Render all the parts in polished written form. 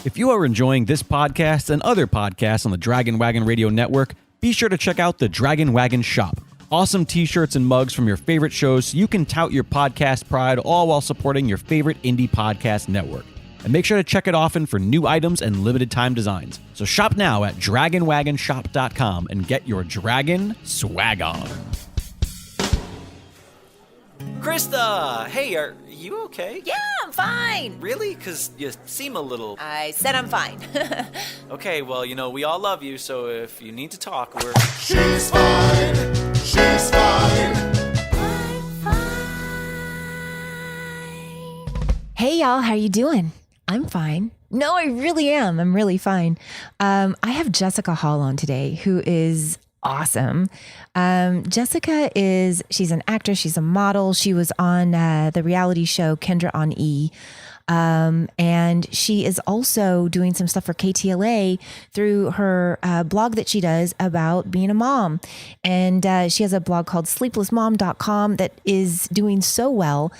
If you are enjoying this podcast and other podcasts on the Dragon Wagon Radio Network, be sure to check out the Dragon Wagon Shop. Awesome t-shirts and mugs from your favorite shows so you can tout your podcast pride, all while supporting your favorite indie podcast network. And make sure to check it often for new items and limited time designs. So shop now at dragonwagonshop.com and get your dragon swag on. Krista! Hey, are you okay? Yeah, I'm fine. Really? Because you seem a little... I said I'm fine. Okay, well, we all love you, so if you need to talk, we're... She's fine. She's fine. I'm fine. Hey y'all, how you doing? I'm fine. No, I really am. I'm really fine. I have Jessica Hall on today, who is awesome. Jessica she's an actress. She's a model. She was on the reality show Kendra on E! And she is also doing some stuff for KTLA through her blog that she does about being a mom. And she has a blog called sleeplessmom.com that is doing so well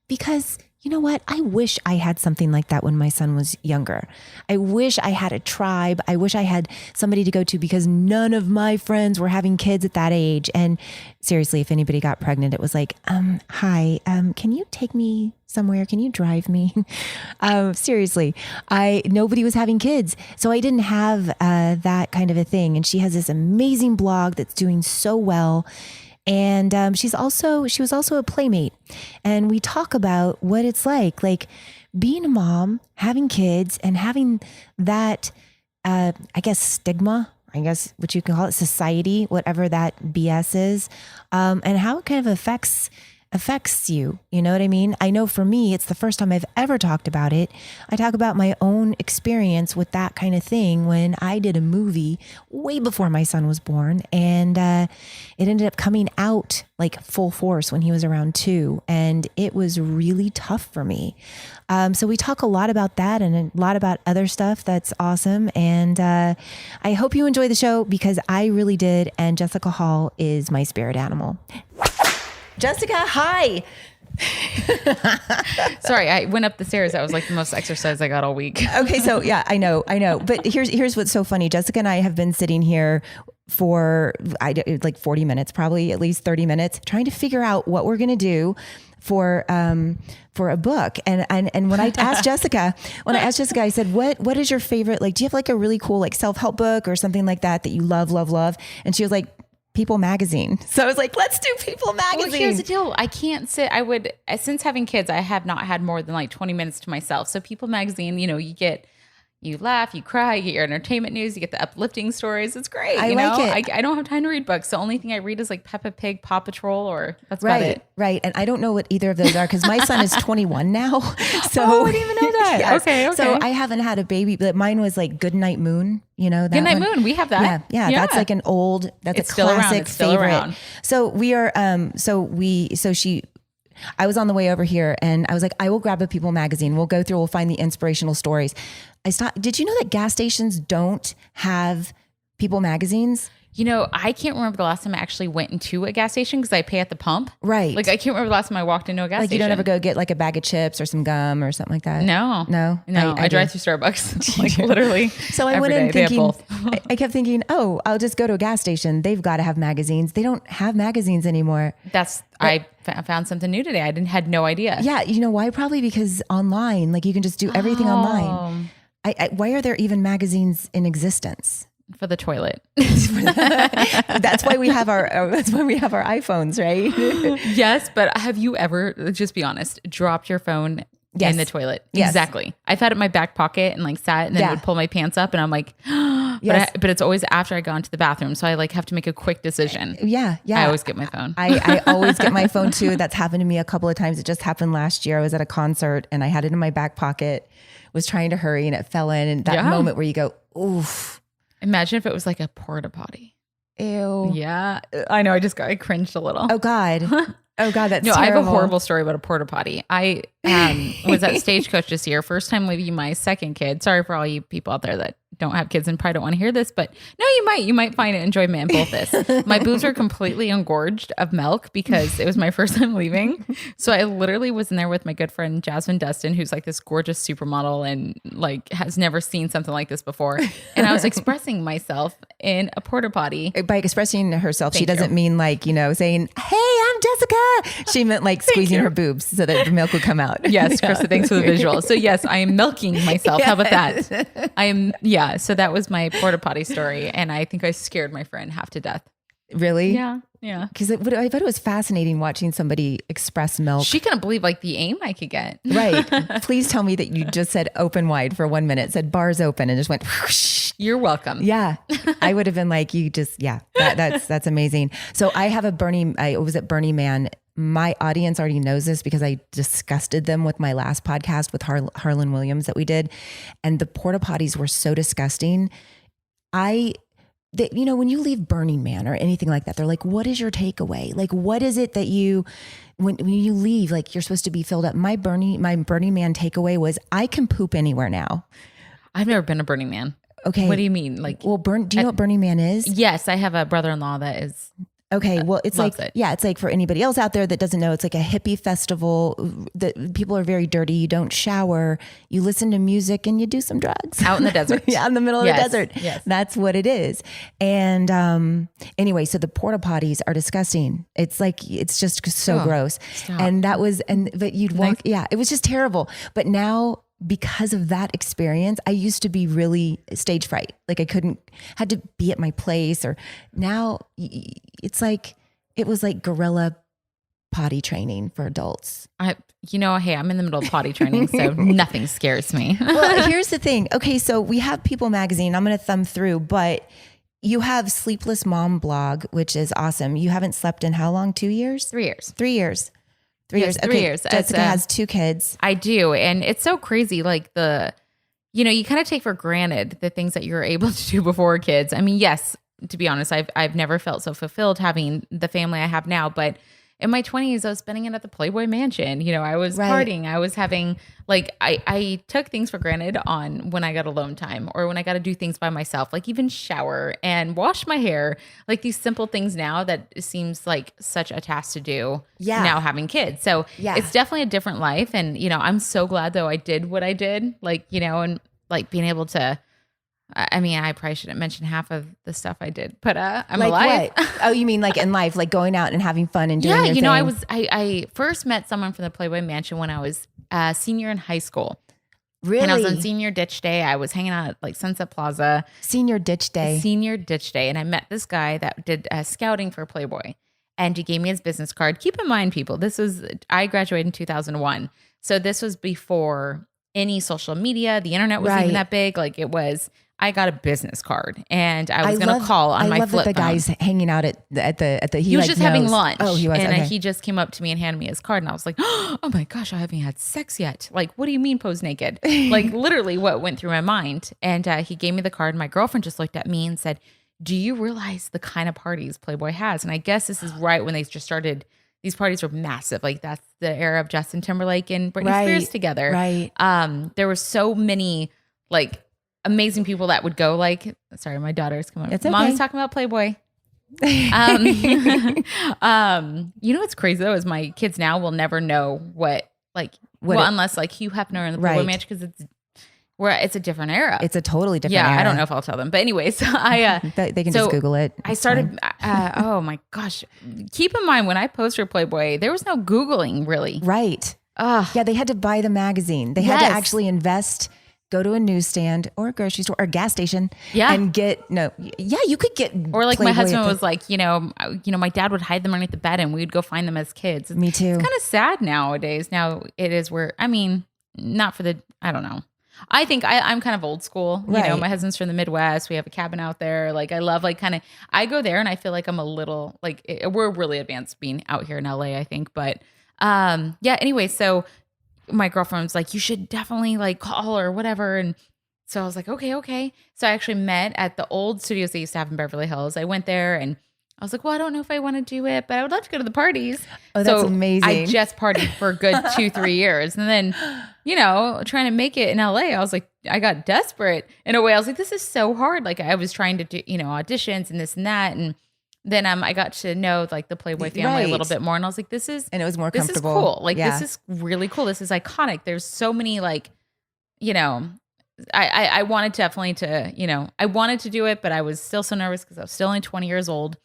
because you know what? I wish I had something like that when my son was younger. I wish I had a tribe. I wish I had somebody to go to because none of my friends were having kids at that age. And seriously, if anybody got pregnant, it was like, hi, can you take me somewhere? Can you drive me? Seriously, nobody was having kids. So I didn't have that kind of a thing. And she has this amazing blog that's doing so well. And she was also a playmate, and we talk about what it's like being a mom, having kids, and having that, I guess, stigma, I guess what you can call it, society, whatever that BS is, and how it kind of affects you. You know what I mean? I know for me, it's the first time I've ever talked about it. I talk about my own experience with that kind of thing when I did a movie way before my son was born, and it ended up coming out like full force when he was around 2, and it was really tough for me. So we talk a lot about that and a lot about other stuff that's awesome, and I hope you enjoy the show because I really did, and Jessica Hall is my spirit animal. Jessica, hi. Sorry, I went up the stairs. That was like the most exercise I got all week. Okay, so yeah, I know. But here's what's so funny. Jessica and I have been sitting here for like 40 minutes, probably at least 30 minutes, trying to figure out what we're going to do for a book. And when I asked Jessica, I said, what is your favorite, like, do you have like a really cool like self-help book or something like that you love? And she was like, People Magazine. So I was like, let's do People Magazine. Well, here's the deal. I can't sit. Since having kids, I have not had more than like 20 minutes to myself. So People Magazine, you laugh, you cry, you get your entertainment news, you get the uplifting stories. It's great. I like it. I don't have time to read books. The only thing I read is like Peppa Pig, Paw Patrol, or that's about it. Right. And I don't know what either of those are because my son is 21 now. So I didn't even know that. Yes. Okay. So I haven't had a baby, but mine was like Goodnight Moon. You know that Goodnight one? Moon. We have that. Yeah. That's like an old. That's it's a still classic around. It's still favorite. Around. So we are. I was on the way over here and I was like, I will grab a People Magazine. We'll go through. We'll find the inspirational stories. I stopped. Did you know that gas stations don't have People Magazines? I can't remember the last time I actually went into a gas station because I pay at the pump. Right. Like I can't remember the last time I walked into a gas station. Like you don't ever go get like a bag of chips or some gum or something like that? No. I drive through Starbucks like literally. So I went in thinking, I kept thinking, oh, I'll just go to a gas station. They've got to have magazines. They don't have magazines anymore. I found something new today. I had no idea. Yeah. You know why? Probably because online, like you can just do everything online. Why are there even magazines in existence? For the toilet. That's why we have our iPhones, right? Yes, but have you ever, just be honest, dropped your phone in the toilet? Yes. Exactly. I've had it in my back pocket and like sat and then would pull my pants up and I'm like, but it's always after I go into the bathroom. So I like have to make a quick decision. Yeah. I always get my phone. I always get my phone too. That's happened to me a couple of times. It just happened last year. I was at a concert and I had it in my back pocket, was trying to hurry and it fell in. And that moment where you go, oof. Imagine if it was like a porta potty. Ew. Yeah. I know. I cringed a little. Oh God. That's terrible. I have a horrible story about a porta potty. I was at Stagecoach this year, first time leaving my second kid. Sorry for all you people out there that don't have kids and probably don't want to hear this, but no, you might find enjoyment in both this. My boobs are completely engorged of milk because it was my first time leaving. So I literally was in there with my good friend Jasmine Dustin, who's like this gorgeous supermodel and like has never seen something like this before. And I was expressing myself in a porta potty. By expressing herself, she Thank doesn't you. mean like, saying, "Hey, I'm Jessica." She meant like squeezing her boobs so that the milk would come out. Yes, Krista, thanks for the visual. So yes, I am milking myself. How about that? So that was my porta potty story. And I think I scared my friend half to death. Really? Yeah. Because I thought it was fascinating watching somebody express milk. She couldn't believe like the aim I could get. Right. Please tell me that you just said open wide for 1 minute, said bars open and just went whoosh. You're welcome. Yeah. I would have been like, that's amazing. So I have I was at Burning Man. My audience already knows this because I disgusted them with my last podcast with Harlan Williams that we did. And the porta potties were so disgusting. When you leave Burning Man or anything like that, they're like, what is your takeaway? Like, what is it that when you leave, like you're supposed to be filled up? My Burning Man takeaway was I can poop anywhere now. I've never been a Burning Man. Okay. What do you mean? Like, well, do you know what Burning Man is? Yes, I have a brother-in-law that is. Okay, well, it's loves like, it. it's like for anybody else out there that doesn't know, it's like a hippie festival that people are very dirty. You don't shower, you listen to music and you do some drugs. Out in the desert. Yeah, in the middle of the desert. Yes. That's what it is. And anyway, so the porta potties are disgusting. It's like, it's just so gross. Stop. And that was, but you'd walk, it was just terrible. But now, because of that experience, I used to be really stage fright. Like I had to be at my place, or now it's like, it was like guerrilla potty training for adults. Hey, I'm in the middle of potty training, so nothing scares me. Well, here's the thing. Okay. So we have People Magazine. I'm going to thumb through, but you have Sleepless Mom Blog, which is awesome. You haven't slept in how long? 2 years? 3 years. 3 years. 3 Yes, years. 3 Okay. years. Jessica has 2 kids. I do. And it's so crazy. Like you kind of take for granted the things that you're able to do before kids. I mean, yes, to be honest, I've never felt so fulfilled having the family I have now, but in my 20s, I was spending it at the Playboy Mansion. I was partying. I was having I took things for granted on when I got alone time or when I got to do things by myself, like even shower and wash my hair, like these simple things now that seems like such a task to do now having kids. So it's definitely a different life. And, I'm so glad though I did what I did, and like being able to, I mean, I probably shouldn't mention half of the stuff I did, but I'm like alive. What? Oh, you mean like in life, like going out and having fun and doing your thing? I first met someone from the Playboy Mansion when I was a senior in high school. Really? And I was on senior ditch day. I was hanging out at like Sunset Plaza. Senior ditch day. Senior ditch day. And I met this guy that did scouting for Playboy. And he gave me his business card. Keep in mind, people, I graduated in 2001. So this was before any social media. The internet wasn't even that big. Like I got a business card and I was going to call on my flip phone. I love that the guy's hanging out at the he was just having lunch. Oh, he was. And okay. he just came up to me and handed me his card. And I was like, oh my gosh, I haven't had sex yet. Like, what do you mean pose naked? Like literally what went through my mind. And he gave me the card. And my girlfriend just looked at me and said, do you realize the kind of parties Playboy has? And I guess this is right when they just started. These parties were massive. Like that's the era of Justin Timberlake and Britney Spears together. Right. There were so many like amazing people that would go sorry, my daughter's coming up. It's okay. Mommy's talking about Playboy. What's crazy though is my kids now will never know unless like Hugh Hefner and the Playboy Mansion because it's a different era. It's a totally different era. I don't know if I'll tell them. But anyways, they can just Google it. I started, oh my gosh. Keep in mind when I posted for Playboy, there was no Googling really. Right. Yeah, they had to buy the magazine. They had to actually invest, go to a newsstand or a grocery store or a gas station and you could get or like Playboy my husband was like, my dad would hide them underneath the bed and we'd go find them as kids. Me too. It's kind of sad nowadays. Now it is not for I don't know. I think I'm kind of old school. You know, my husband's from the Midwest. We have a cabin out there. Like I love I go there and I feel like I'm a little we're really advanced being out here in LA, I think. But anyway, so my girlfriend was like, you should definitely call or whatever. And so I was like, okay. So I actually met at the old studios they used to have in Beverly Hills. I went there and I was like, well, I don't know if I want to do it, but I would love to go to the parties. Oh, that's amazing. I just partied for a good 2-3 years. And then, trying to make it in LA, I was like, I got desperate in a way. I was like, this is so hard. Like I was trying to do, auditions and this and that. And then I got to know like the Playboy family a little bit more. And I was like, and it was more comfortable. This is cool. Like, this is really cool. This is iconic. There's so many like, I wanted definitely to, I wanted to do it, but I was still so nervous because I was still only 20 years old.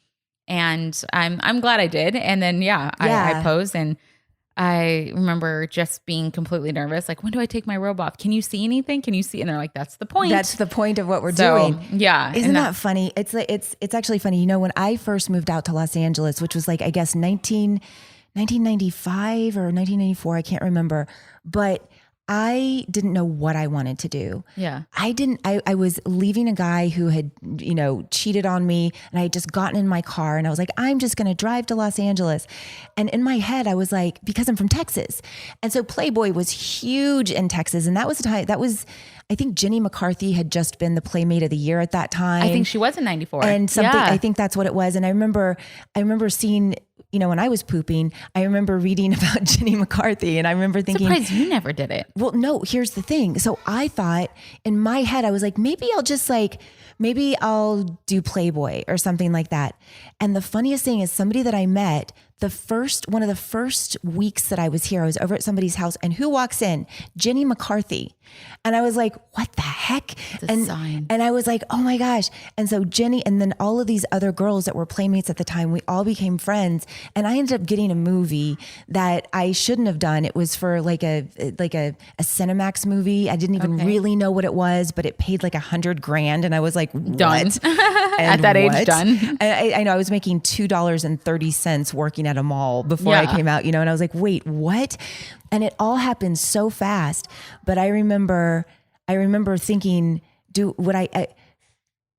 And I'm glad I did. And then, I posed, and I remember just being completely nervous. Like, when do I take my robe off? Can you see anything? Can you see? And they're like, that's the point. That's the point of what we're doing. Yeah. Isn't that funny? It's actually funny. When I first moved out to Los Angeles, which was like, I guess 1995 or 1994, I can't remember, but I didn't know what I wanted to do. Yeah. I was leaving a guy who had, cheated on me, and I had just gotten in my car, and I was like, I'm just going to drive to Los Angeles. And in my head, I was like, because I'm from Texas. And so Playboy was huge in Texas. And that was the time, I think Jenny McCarthy had just been the Playmate of the Year at that time. I think she was in 94. And I think that's what it was. And I remember seeing, when I was pooping, I remember reading about Jenny McCarthy, and I remember thinking, surprised you never did it. Well, no, here's the thing. So I thought in my head, I was like, maybe I'll do Playboy or something like that. And the funniest thing is, somebody that I met, one of the first weeks that I was here, I was over at somebody's house, and who walks in? Jenny McCarthy. And I was like, what the heck? Sign. And I was like, oh my gosh. And so Jenny, and then all of these other girls that were playmates at the time, we all became friends. And I ended up getting a movie that I shouldn't have done. It was for like a Cinemax movie. I didn't even really know what it was, but it paid like $100,000. And I was like, what? Done. At that age, done. And I know I was making $2.30 working at a mall before I came out, and I was like, wait, what? And it all happened so fast. But I remember thinking,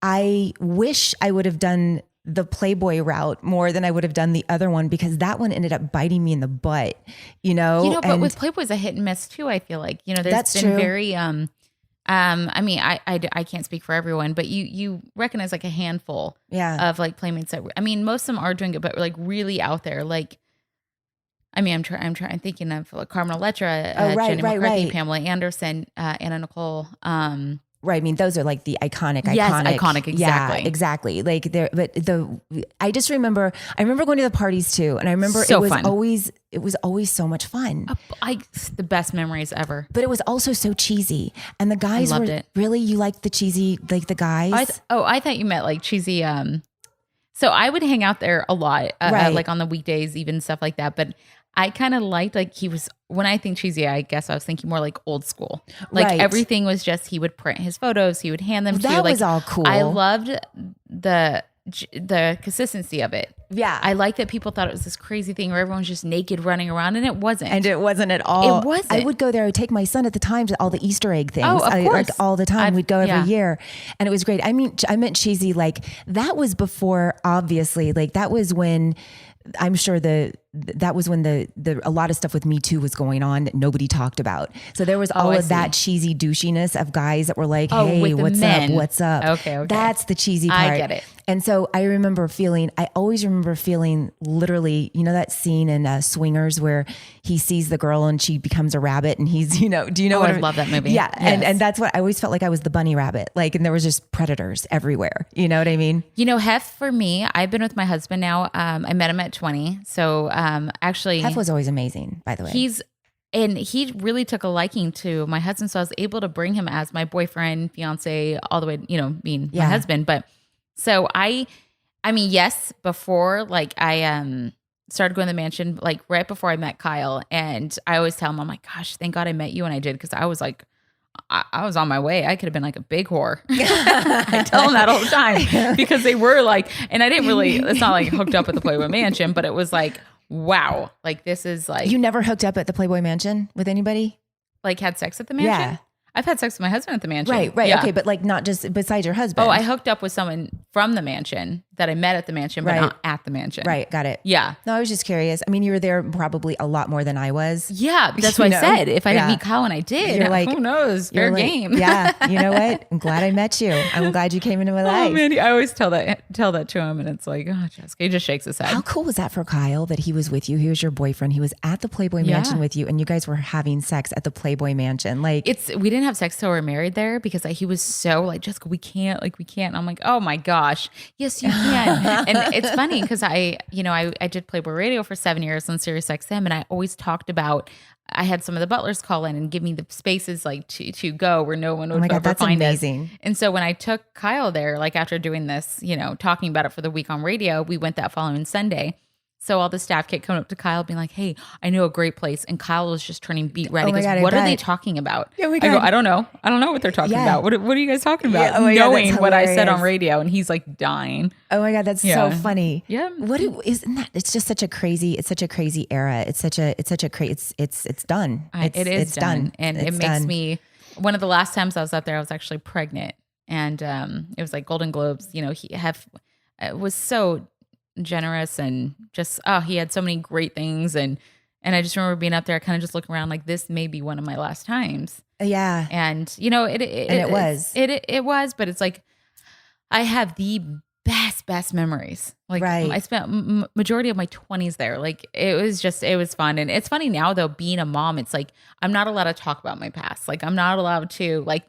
I wish I would have done the Playboy route more than I would have done the other one, because that one ended up biting me in the butt, but with Playboy's a hit and miss too. I feel like, there's that's been true. very, I mean, I can't speak for everyone, but you recognize like a handful of like playmates that, most of them are doing it, but like really out there. Like, I'm thinking of like Carmen Electra, Jenny McCarthy, Pamela Anderson, Anna Nicole. Right. Those are like the iconic. Exactly. Yeah, exactly. Like I just remember going to the parties too. And I remember it was always so much fun. The best memories ever. But it was also so cheesy. And the guys loved it. Really, you liked the cheesy, like the guys? I thought you meant like cheesy. So I would hang out there a lot, like on the weekdays, even stuff like that. But I kind of liked, like, when I think cheesy, I guess I was thinking more like old school. Like everything was just, he would print his photos, he would hand them to you. That was all cool. I loved the consistency of it. Yeah. I like that people thought it was this crazy thing where everyone's just naked running around, and it wasn't. And it wasn't at all. It wasn't. I would go there. I would take my son at the time to all the Easter egg things. Oh, of course. Like all the time. We'd go every year. And it was great. I meant cheesy. Like that was before, obviously, like that was when I'm sure that was when a lot of stuff with Me Too was going on that nobody talked about. So there was all of that cheesy douchiness of guys that were like, hey, what's up? Okay. That's the cheesy part. I get it. And so I always remember feeling literally, that scene in Swingers where he sees the girl and she becomes a rabbit, and he's, do you know what? I love that movie. Yeah. Yes. And that's what I always felt like. I was the bunny rabbit, like, and there was just predators everywhere. You know what I mean? Hef, for me, I've been with my husband now. I met him at 20. So actually, Hef was always amazing, by the way. He really took a liking to my husband. So I was able to bring him as my boyfriend, fiance, all the way, being my husband. But so yes, before, like, I started going to the mansion, like right before I met Kyle. And I always tell him, I'm like, gosh, thank God I met you. And I did, because I was like, I was on my way. I could have been like a big whore. I tell them that all the time, because they were like, and I didn't really, it's not like hooked up at the Playboy Mansion, but it was like, wow, like this is like. You never hooked up at the Playboy Mansion with anybody? Like had sex at the mansion? Yeah. I've had sex with my husband at the mansion. Right. Yeah. Okay. But like not just besides your husband. Oh, I hooked up with someone from the mansion that I met at the mansion, but Right. not at the mansion. Right. Got it. Yeah. No, I was just curious. I mean, you were there probably a lot more than I was. Yeah. That's You what know? I said. If I didn't Yeah. meet Kyle and I did, You're like, who knows? Fair You're like, game. Yeah. You know what? I'm glad I met you. I'm glad you came into my Oh life. man, I always tell that to him, and it's like, oh, Jessica, he just shakes his head. How cool was that for Kyle that he was with you? He was your boyfriend. He was at the Playboy Yeah. Mansion with you, and you guys were having sex at the Playboy Mansion. Like, We didn't have sex till we were married there because he was so like, Jessica, we can't. And I'm like, oh my gosh, yes, you can. And it's funny because I did Playboy Radio for 7 years on Sirius XM, and I always talked about. I had some of the butlers call in and give me the spaces like to go where no one would oh my God, ever that's find amazing. us. And so when I took Kyle there, like after doing this, talking about it for the week on radio, we went that following Sunday. So all the staff kept coming up to Kyle being like, hey, I know a great place. And Kyle was just turning beat red. Oh He my goes, God, I what are they bet. talking about? Oh my I go, God. I don't know. I don't know what they're talking Yeah. about. What are you guys talking about? Yeah, oh my God, Knowing that's what I said on hilarious. radio. And he's like dying. Oh my God, that's Yeah. so funny. Yeah. Isn't that? It's just such a crazy era. It's done. It is it's done. And It's it makes done. me, one of the last times I was out there, I was actually pregnant. And it was like Golden Globes, it was so generous and just, he had so many great things. And I just remember being up there, kind of just looking around like this may be one of my last times. Yeah. And, it was. It was, but it's like, I have the best memories. Like Right. I spent majority of my 20s there. Like it was fun. And it's funny now though, being a mom, it's like, I'm not allowed to talk about my past. Like I'm not allowed to, like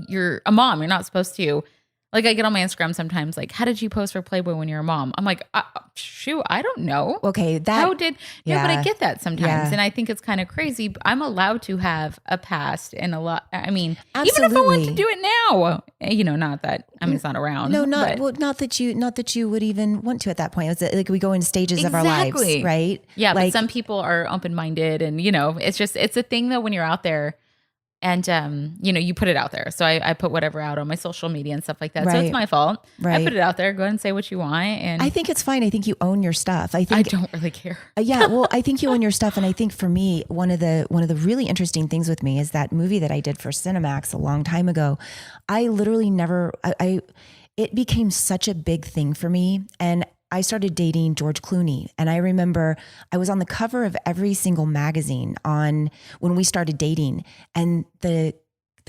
you're a mom. You're not supposed to, like I get on my Instagram sometimes, like, how did you post for Playboy when you're a mom? I'm like, shoot, I don't know. Okay. But I get that sometimes. Yeah. And I think it's kind of crazy. But I'm allowed to have a past and a lot. I mean, even if I Absolutely. want to do it now, not that, it's not around. No, but- not that you would even want to at that point. It's like we go in stages of our lives, Exactly. right? Yeah, Like, but some people are open-minded and, it's a thing though when you're out there and, you put it out there. So I put whatever out on my social media and stuff like that. So Right. it's my fault. I Right. put it out there. Go ahead and say what you want. And I think it's fine. I think you own your stuff. I think I don't really care. Yeah, well, I think you own your stuff, and I think for me, one of the really interesting things with me is that movie that I did for Cinemax a long time ago. I literally it became such a big thing for me, and I started dating George Clooney, and I remember I was on the cover of every single magazine when we started dating, and the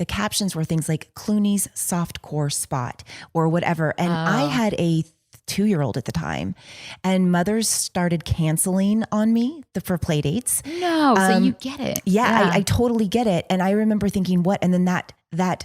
captions were things like Clooney's softcore spot or whatever, and I had a 2-year-old at the time, and mothers started canceling on me for play dates. No, so you get it. Yeah, I totally get it. And I remember thinking, what? And then that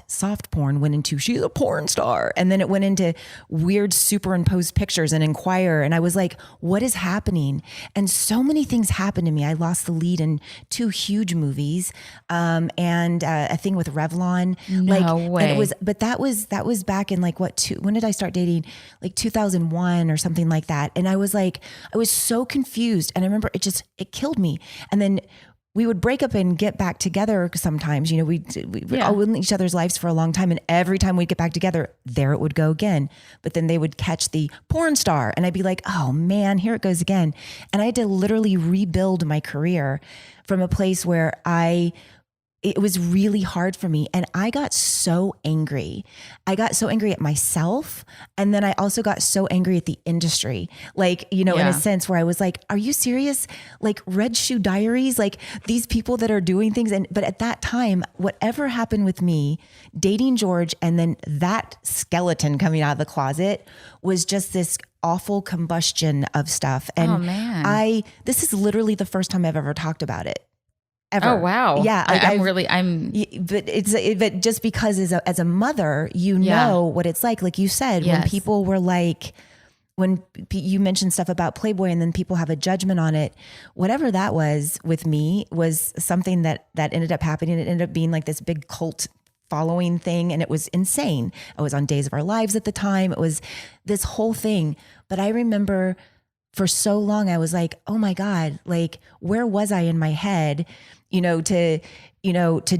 soft porn went into, she's a porn star. And then it went into weird superimposed pictures and Inquirer. And I was like, what is happening? And so many things happened to me. I lost the lead in 2 huge movies, and a thing with Revlon. No way. And it was, but that was back in like when did I start dating? Like 2001 or something like that. And I was like, I was so confused. And I remember it killed me. And then we would break up and get back together sometimes. We all lived in each other's lives for a long time. And every time we'd get back together, there it would go again. But then they would catch the porn star and I'd be like, oh man, here it goes again. And I had to literally rebuild my career from a place where it was really hard for me. And I got so angry. I got so angry at myself. And then I also got so angry at the industry. Like, in a sense where I was like, are you serious? Like Red Shoe Diaries, like these people that are doing things. But at that time, whatever happened with me, dating George, and then that skeleton coming out of the closet was just this awful combustion of stuff. And Oh, man. this is literally the first time I've ever talked about it. Ever. Oh, wow. Yeah. But just because as a mother, know what it's like. Like you said, when Yes. people were like, when you mentioned stuff about Playboy and then people have a judgment on it, whatever that was with me was something that ended up happening. It ended up being like this big cult following thing. And it was insane. I was on Days of Our Lives at the time. It was this whole thing. But I remember for so long, I was like, oh my God, like, where was I in my head, to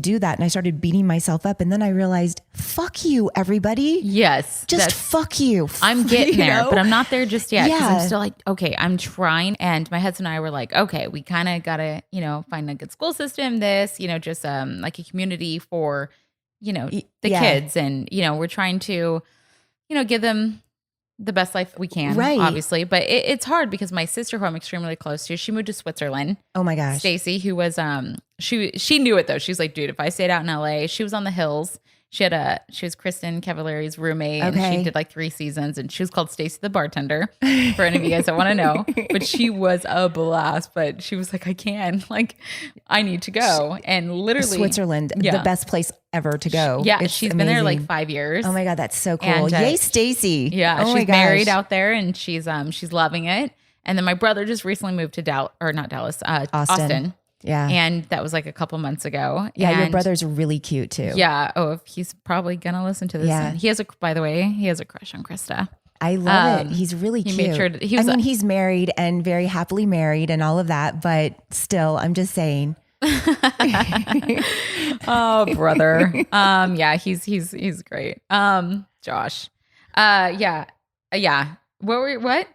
do that? And I started beating myself up. And then I realized, fuck you, everybody. Yes. Just fuck you. I'm getting there, know? but I'm not there just yet. Because Yeah. I'm still like, okay, I'm trying. And my husband and I were like, okay, we kind of got to, find a good school system, just like a community for, the yeah. kids. And, we're trying to, give them the best life we can, Right. obviously. But it's hard because my sister, who I'm extremely close to, she moved to Switzerland. Oh my gosh. Stacy, who was she knew it though. She's like, dude, if I stayed out in LA, she was on the hills. She was Kristen Cavallari's roommate, and Okay. she did like 3 seasons, and she was called Stacy the bartender. For any of you guys that want to know, but she was a blast. But she was like, I need to go, and literally Switzerland, the best place ever to go. Yeah, It's she's been there like amazing. 5 years. Oh my God, that's so cool. And, Yay, Stacy. Yeah, Oh my she's gosh. married out there, and she's loving it. And then my brother just recently moved to Austin. Yeah. And that was like a couple months ago. Yeah, your And brother's really cute too. Yeah. Oh, he's probably gonna listen to this. Yeah. And by the way, he has a crush on Krista. I love it. He's really he cute. made sure he was he's married and very happily married and all of that, but still, I'm just saying. Oh, brother. Yeah, he's great. Josh. Yeah. What?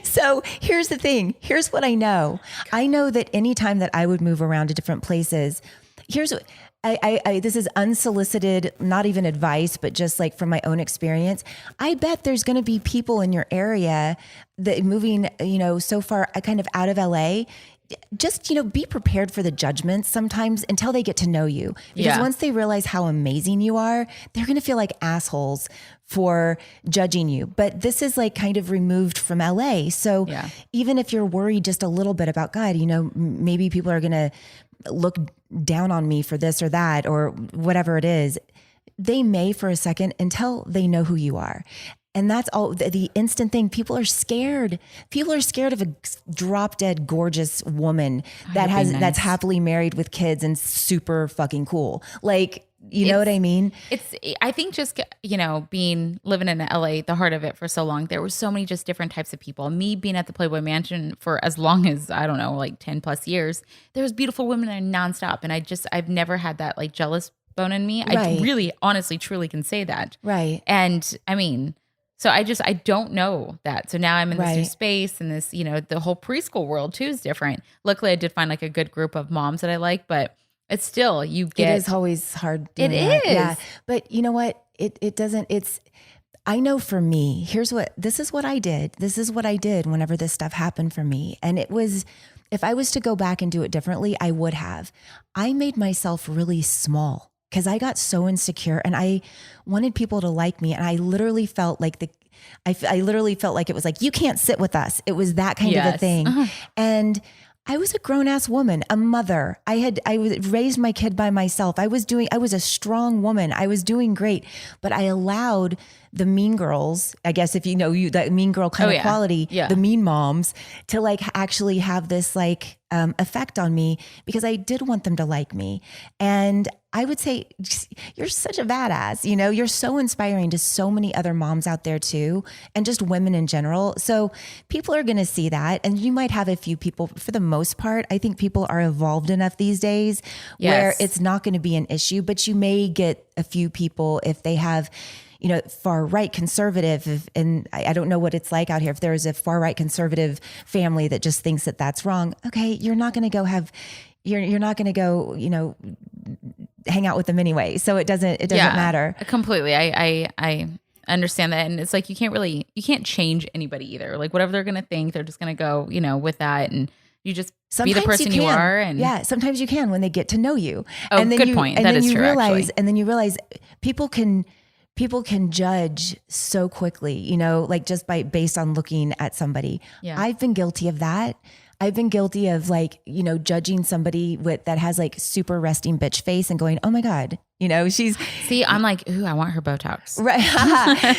So here's the thing. Here's what I know. I know that anytime that I would move around to different places, here's what this is unsolicited, not even advice, but just like from my own experience. I bet there's going to be people in your area that moving, so far kind of out of LA. Just, be prepared for the judgments sometimes until they get to know you. Because once they realize how amazing you are, they're going to feel like assholes for judging you. But this is like kind of removed from LA. So even if you're worried just a little bit about God, maybe people are going to look down on me for this or that or whatever it is, they may for a second until they know who you are. And that's all the instant thing. People are scared. People are scared of a drop dead gorgeous woman that's happily married with kids and super fucking cool. Like, you know what I mean? I think just, living in LA, the heart of it for so long, there were so many just different types of people. Me being at the Playboy Mansion for as long as, I don't know, like 10 plus years, there was beautiful women there nonstop. And I've never had that like jealous bone in me. Right. I really, honestly, truly can say that. Right. And I mean, so I don't know that. So now I'm in this new space, and this, the whole preschool world too is different. Luckily, I did find like a good group of moms that I like, but it's still, it is always hard. It is. Yeah. But you know what? It doesn't, I know for me, this is what I did. This is what I did whenever this stuff happened for me. And it was, if I was to go back and do it differently, I would have. I made myself really small because I got so insecure and I wanted people to like me. And I literally felt like I literally felt like it was like, you can't sit with us. It was that kind of a thing. And I was a grown ass woman, a mother. I raised my kid by myself. I was a strong woman. I was doing great, but I allowed the mean girls, I guess if that mean girl kind of quality, the mean moms to like actually have this like effect on me because I did want them to like me. And I would say you're such a badass, you're so inspiring to so many other moms out there too, and just women in general. So people are going to see that. And you might have a few people, for the most part, I think people are evolved enough these days where it's not going to be an issue, but you may get a few people if they have, far right conservative, and I don't know what it's like out here. If there's a far right conservative family that just thinks that that's wrong, okay, you're not going to go you're not going to go, hang out with them anyway. So it doesn't matter. Completely. I understand that. And it's like, you can't change anybody either. Like whatever they're going to think, they're just going to go, with that. And you just be the person you are. And sometimes you can when they get to know you. Oh, and then good point. That is true, actually. And then you realize people can judge so quickly, like just based on looking at somebody. Yeah. I've been guilty of that. I've been guilty of like, judging somebody that has like super resting bitch face and going, oh my God, see, I'm like, ooh, I want her Botox. Right.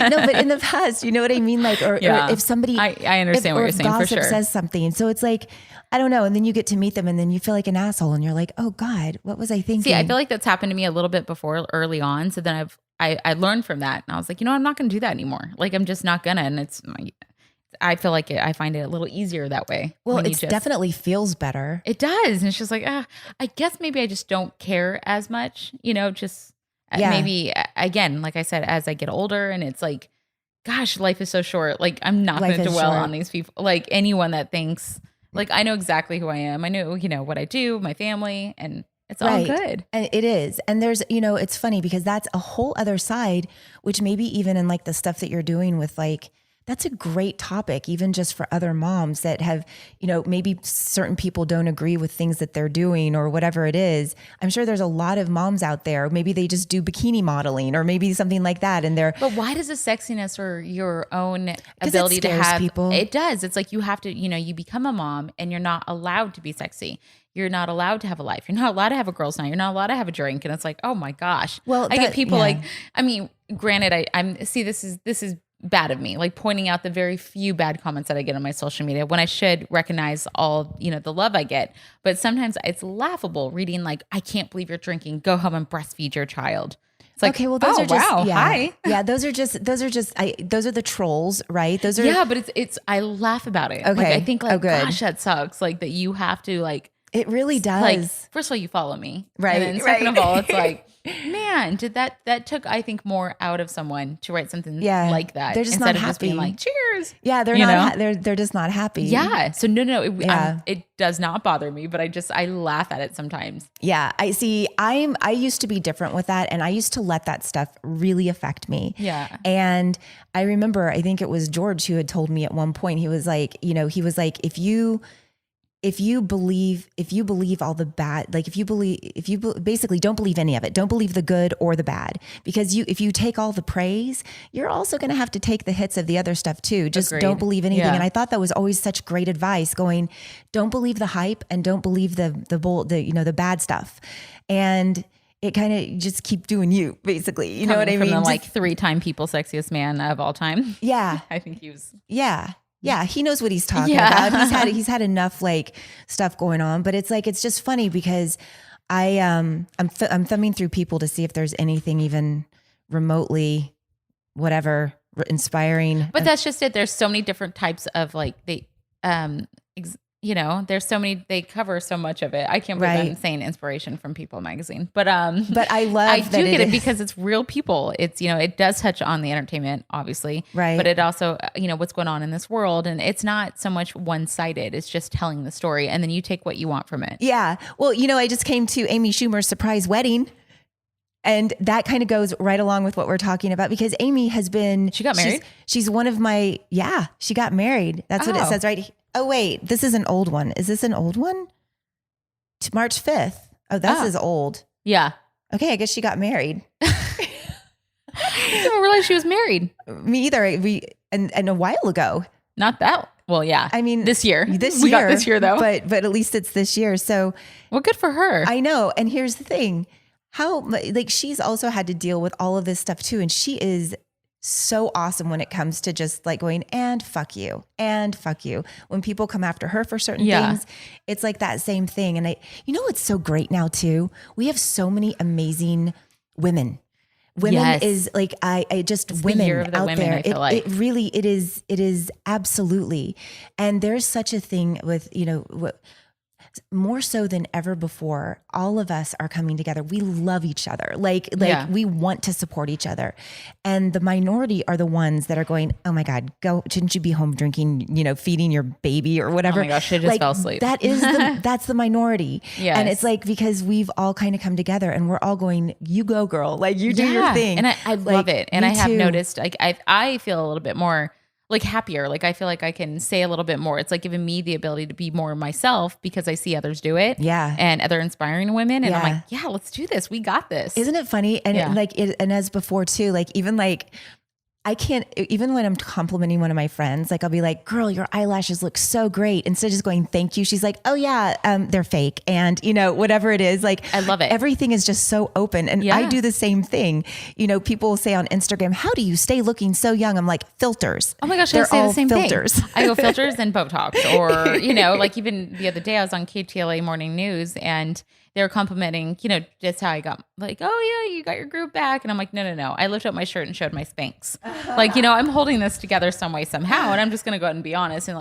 No, but in the past, you know what I mean? Like, or if somebody, I understand what you're saying for gossip sure. says something. So it's like, I don't know. And then you get to meet them and then you feel like an asshole and you're like, oh God, what was I thinking? See, I feel like that's happened to me a little bit before early on. So then I learned from that and I was like, I'm not going to do that anymore. Like, I'm just not gonna. And I feel like I find it a little easier that way. Well, it definitely feels better. It does. And it's just like, I guess maybe I just don't care as much, maybe again, like I said, as I get older and it's like, gosh, life is so short. Like I'm not going to dwell on these people. Like anyone that thinks like, I know exactly who I am. I know, what I do, my family, and It's all good. And it is. And there's, it's funny because that's a whole other side, which maybe even in like the stuff that you're doing with like, that's a great topic, even just for other moms that have, maybe certain people don't agree with things that they're doing or whatever it is. I'm sure there's a lot of moms out there. Maybe they just do bikini modeling or maybe something like that. And But why does the sexiness or your own ability to have people? It does. It's like you have to, you become a mom and you're not allowed to be sexy. You're not allowed to have a life. You're not allowed to have a girl's night. You're not allowed to have a drink. And it's like, oh my gosh. Well, I get people granted, I'm see, this is bad of me, like pointing out the very few bad comments that I get on my social media when I should recognize all, the love I get. But sometimes it's laughable reading like, I can't believe you're drinking. Go home and breastfeed your child. It's like, okay, well, those are just, wow, yeah, hi. yeah, those are the trolls, right? Those are, yeah, but it's, I laugh about it. Okay. Like, I think like, good. gosh, that sucks. Like that you have to like, it really does. like, first of all, you follow me. Right, And then second of all, it's like, man, that took, I think, more out of someone to write something like that. They're just instead not of just being happy. like, cheers. Yeah, they're not. They're just not happy. Yeah. So no, Yeah. it does not bother me, but I laugh at it sometimes. Yeah, I see. I used to be different with that, and I used to let that stuff really affect me. Yeah. And I remember, I think it was George who had told me at one point. He was like, if you believe all the bad, like basically don't believe any of it. Don't believe the good or the bad, because if you take all the praise, you're also going to have to take the hits of the other stuff too. Just Agreed. don't believe anything. Yeah. And I thought that was always such great advice, going, don't believe the hype and don't believe the bad stuff. And it kind of just keep doing you, basically. You know what I mean? From the like 3-time People Sexiest Man of all time. Yeah. I think he was. Yeah. Yeah, he knows what he's talking Yeah. about. He's had enough like stuff going on, but it's like, it's just funny because I'm thumbing through people to see if there's anything even remotely whatever inspiring. But that's just it. There's so many different types of like there's so many, they cover so much of it. I can't believe I'm saying inspiration from People magazine, but I love I that do get it because it's real people. It's, it does touch on the entertainment, obviously, Right. But it also, what's going on in this world, and it's not so much one-sided. It's just telling the story, and then you take what you want from it. Yeah. Well, I just came to Amy Schumer's surprise wedding. And that kind of goes right along with what we're talking about, because Amy has been... She got married? She's one of my... Yeah, she got married. That's what it says right. Oh, wait. This is an old one. Is this an old one? To March 5th. Oh, this is old. Yeah. Okay, I guess she got married. I didn't realize she was married. Me either. And a while ago. Not that... Well, yeah. I mean... This year. We got this year, though. But at least it's this year. So... Well, good for her. I know. And here's the thing. She's also had to deal with all of this stuff too. And she is so awesome when it comes to just like going, and fuck you. When people come after her for certain things, it's like that same thing. And what's so great now too? We have so many amazing women. Women is like, I just it's women the year of the out women, there. I feel like. It really, it is absolutely. And there's such a thing with, more so than ever before, all of us are coming together. We love each other. Like we want to support each other. And the minority are the ones that are going, oh my God, shouldn't you be home drinking, feeding your baby or whatever? Oh my gosh, I just fell asleep. That's the minority. Yes. And it's like, because we've all kind of come together and we're all going, you go girl, like you do your thing. And I love it. And me I have too. noticed like, I feel a little bit more like happier. Like I feel like I can say a little bit more. It's like giving me the ability to be more myself because I see others do it. Yeah. And other inspiring women. And I'm Yeah. like, yeah, let's do this. We got this. Isn't it funny? And and as before too, like even like, I can't, even when I'm complimenting one of my friends, like I'll be like, girl, your eyelashes look so great. Instead of just going, thank you. She's like, oh yeah, they're fake. And whatever it is, like, I love it. Everything is just so open. And I do the same thing. People will say on Instagram, how do you stay looking so young? I'm like, filters. Oh my gosh, They're I say all the same filters. thing. I go filters and Botox, or, like even the other day I was on KTLA Morning News and they were complimenting, just how I got like, oh yeah, you got your groove back. And I'm like, no. I lifted up my shirt and showed my Spanx. Like, I'm holding this together some way, somehow. And I'm just going to go ahead and be honest and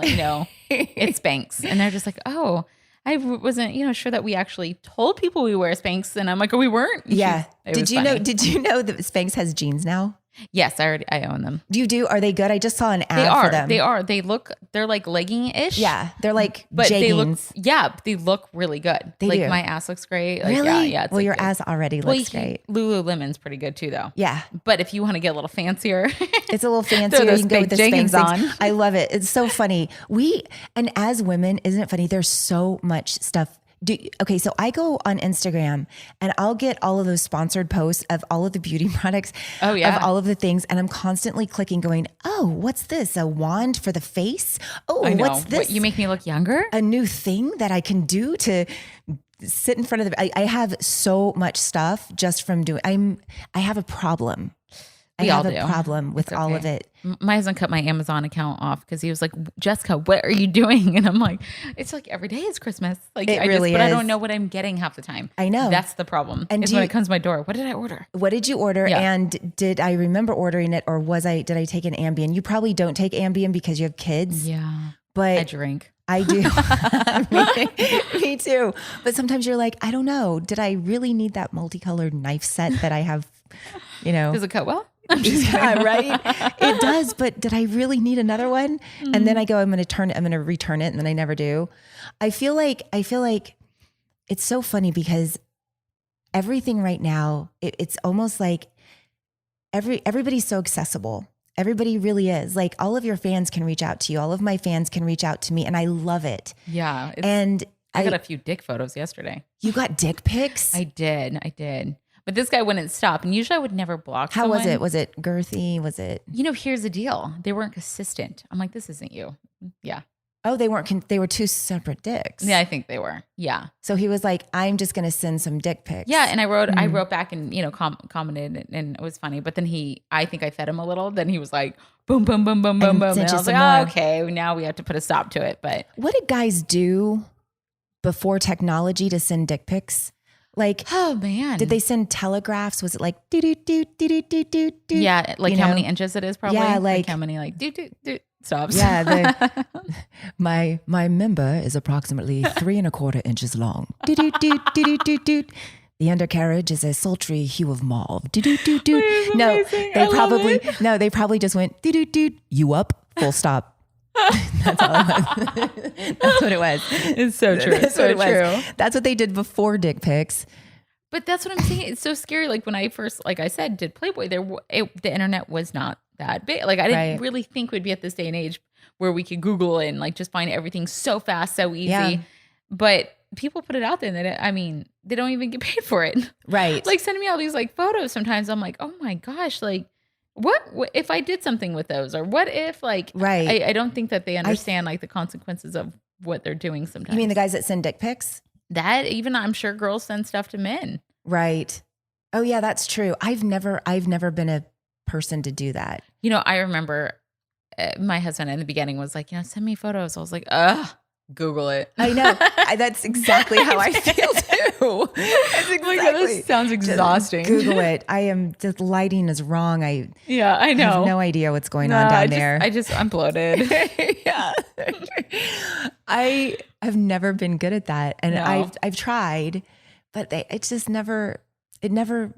it's Spanx. And they're just like, oh, I wasn't, sure that we actually told people we wear Spanx. And I'm like, oh, we weren't. Yeah. Did you know that Spanx has jeans now? Yes, I own them. You do? Are they good? I just saw an ad for them. They are. They're like legging-ish. Yeah. They're like but jeggings. they look really good. They like do. my ass looks great. Like, Really? Yeah. It's Well, like your good. ass already looks great. Lululemon's pretty good too, though. Yeah. But if you want to get a little fancier, It's a little fancier. those You can go with big the Spanx jeggings things. on. I love it. It's so funny. And as women, isn't it funny? There's so much stuff. Okay, so I go on Instagram and I'll get all of those sponsored posts of all of the beauty products, Oh, yeah. of all of the things, and I'm constantly clicking, going, "Oh, what's this? A wand for the face? Oh, I know. what's this? What, you make me look younger? A new thing that I can do to sit in front of the." I have so much stuff just from doing. I have a problem. We I have all a do. problem with all of okay. it. My husband cut my Amazon account off because he was like, Jessica, what are you doing? And I'm like, it's like every day is Christmas. Like It really but I is. don't know what I'm getting half the time. I know. That's the problem. And And do when you- it comes to my door, what did I order? What did you order? Yeah. And did I remember ordering it, or did I take an Ambien? You probably don't take Ambien because you have kids, Yeah. I but drink. I do. Me too. But sometimes you're like, I don't know. Did I really need that multicolored knife set that I have? You know, Does it cut well? yeah, right. It does. But did I really need another one? And then I go, I'm going to return it, and then I never do. I feel like it's so funny because everything right now, it's almost like everybody's so accessible. Everybody really is. Like, all of your fans can reach out to you. All of my fans can reach out to me, and I love it. Yeah. And I got a few dick photos yesterday. you got dick pics? I did. But this guy wouldn't stop. And usually I would never block How someone. was it? Was it girthy? Was it? Here's the deal. They weren't consistent. I'm like, this isn't you. Yeah. Oh, they weren't. They were two separate dicks. Yeah, I think they were. Yeah. So he was like, "I'm just going to send some dick pics." Yeah, and I wrote back and commented, and it was funny. But then I think I fed him a little. Then he was like, boom, boom, boom, boom, boom, And boom. And sent I you was some like, more. oh, okay, now we have to put a stop to it. But What did guys do before technology to send dick pics? Like, oh man, did they send telegraphs? Was it like do do do do do do do do? Yeah, like you how know? many inches it is probably. Yeah, like- how many like do stops. Yeah, my member is approximately 3 1/4 inches long. Do do do do do do do. The undercarriage is a sultry hue of mauve. Do do do do. No, amazing. I love they probably just went do do do. You up? Full stop. That's all it was. That's what it was. It's so true. That's so what it true. was. That's what they did before dick pics. But that's what I'm saying. It's so scary. Like when I first, like I said, did Playboy, the internet was not that big. Like I didn't Right. really think we'd be at this day and age where we could Google it and like just find everything so fast, so easy. Yeah. But people put it out there, and they don't even get paid for it. Right. Like sending me all these like photos. Sometimes I'm like, oh my gosh, like what if I did something with those, or what if like Right. I don't think that they understand like the consequences of what they're doing sometimes. You mean the guys that send dick pics? that even I'm sure girls send stuff to men. Right. Oh yeah, that's true. I've never been a person to do that. I remember my husband in the beginning was like, send me photos. I was like, ugh, Google it. I know. That's exactly how I feel too. That's Oh my God, this sounds Just exhausting. Google it. The lighting is wrong. I Yeah, I know. have no idea what's going on down there. I'm bloated. Yeah. I have never been good at that. And No. I've tried, but it never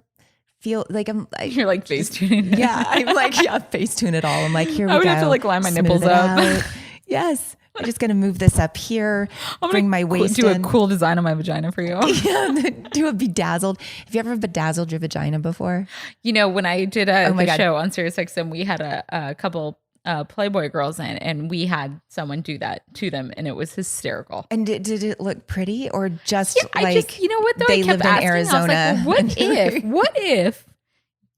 feel like You're like face tuning. yeah, I'm like, face tune it all. I'm like, here we I go. would have to like line my Smooth nipples it up. out. Yes. I'm just going to move this up here, bring my waist do in. a cool design on my vagina for you. Yeah, do a bedazzled. Have you ever bedazzled your vagina before? When I did Oh my the God. show on SiriusXM, we had a couple Playboy girls in, and we had someone do that to them, and it was hysterical. And did it look pretty, or just I like just, what though? they I kept lived in asking, Arizona? I was like, well, what if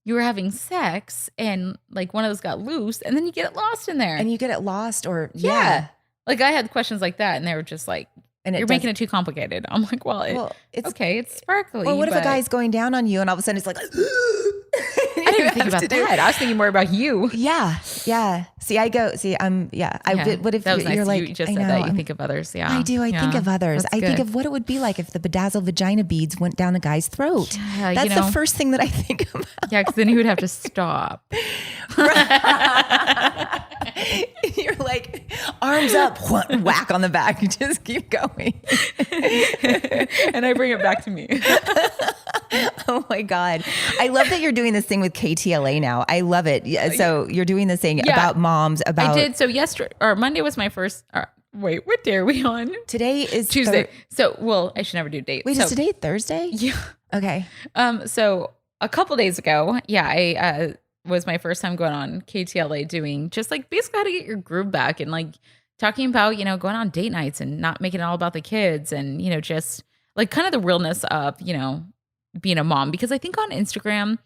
you were having sex and like one of those got loose, and then you get it lost in there? and you get it lost, or yeah. Like I had questions like that, and they were just like, and "You're making it too complicated." I'm like, "Well, it's okay, it's sparkly." Or what if a but guy's going down on you, and all of a sudden it's like, I didn't even think about that. I was thinking more about you. Yeah. See, I what if that was nice. you're like, You just I said know, that you I'm- think of others. Yeah, I do. I think of others. That's I think good. of what it would be like if the bedazzled vagina beads went down a guy's throat. Yeah, That's the first thing that I think about. Yeah, because then he would have to stop. You're like, arms up, whack on the back. You just keep going. And I bring it back to me. Oh my God. I love that you're doing this thing with KTLA now. I love it. So you're doing this thing about moms, about. I did. So yesterday or Monday was my first. Wait, what day are we on? Today is Tuesday. I should never do dates. Wait, is today Thursday? Yeah. Okay. So a couple days ago, I was my first time going on KTLA doing just like basically how to get your groove back and like talking about, going on date nights and not making it all about the kids and, just like kind of the realness of, being a mom. Because I think on Instagram